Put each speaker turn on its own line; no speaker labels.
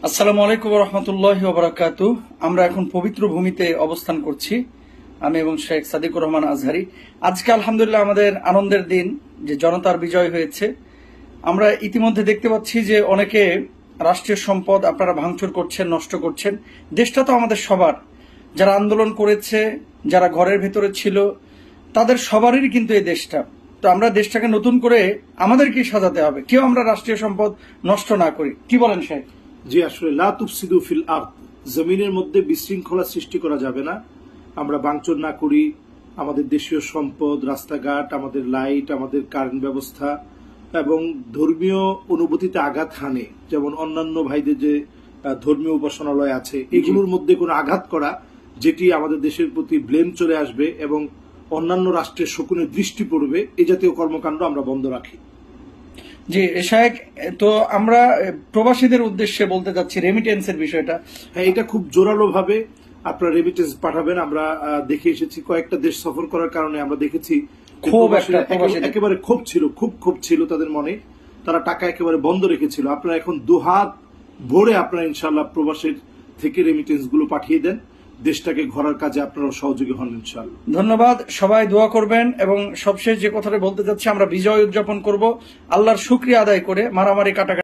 আসসালামু আলাইকুম রহমতুল্লাহ বারাকাতু। আমরা এখন পবিত্র ভূমিতে অবস্থান করছি, আমি এবং শেখ সাদিকুর রহমান আজহারি। আজকে আলহামদুলিল্লাহ আমাদের আনন্দের দিন, যে জনতার বিজয় হয়েছে। আমরা ইতিমধ্যে দেখতে পাচ্ছি যে অনেকে রাষ্ট্রীয় সম্পদ আপনারা ভাঙচুর করছেন, নষ্ট করছেন। দেশটা তো আমাদের সবার, যারা আন্দোলন করেছে, যারা ঘরের ভেতরে ছিল, তাদের সবারই কিন্তু এই দেশটা। তো আমরা দেশটাকে নতুন করে আমাদেরকেই সাজাতে হবে, কেউ আমরা রাষ্ট্রীয় সম্পদ নষ্ট না করি। কি বলেন শেখ?
জি, আসলে লা তুফসিদু ফিল আরদ, জমিনের মধ্যে বিশৃঙ্খলা সৃষ্টি করা যাবে না। আমরা ভাঙচুর না করি আমাদের দেশীয় সম্পদ, রাস্তাঘাট, আমাদের লাইট, আমাদের কারেন্ট ব্যবস্থা এবং ধর্মীয় অনুভূতিতে আঘাত হানে, যেমন অন্যান্য ভাইদের যে ধর্মীয় উপাসনালয় আছে, এগুলোর মধ্যে কোনো আঘাত করা, যেটি আমাদের দেশের প্রতি ব্লেম চলে আসবে এবং অন্যান্য রাষ্ট্রের শকুনের দৃষ্টি পড়বে, এই জাতীয় কর্মকাণ্ড আমরা বন্ধ রাখি।
জি শাহেক, তো আমরা প্রবাসীদের উদ্দেশ্যে বলতে চাচ্ছি রেমিটেন্সের বিষয়টা।
হ্যাঁ, এটা খুব জোরালো ভাবে আপনারা রেমিটেন্স পাঠাবেন। আমরা দেখে এসেছি, কয়েকটা দেশ সফর করার কারণে আমরা দেখেছি একেবারে ক্ষোভ ছিল তাদের মনে। তারা টাকা একেবারে বন্ধ রেখেছিল। আপনারা এখন দুহাত ভরে আপনারা ইনশাআল্লাহ প্রবাসের থেকে রেমিটেন্স গুলো পাঠিয়ে দেন, দেশটাকে ঘোরার কাজে আপনারা সহযোগী হন ইনশাআল্লাহ।
ধন্যবাদ, সবাই দোয়া করবেন। এবং সবশেষ যে কথাটা বলতে চাচ্ছি, আমরা বিজয় উদযাপন করব আল্লাহর শুকরিয়া আদায় করে, মারামারি কাটাকাটি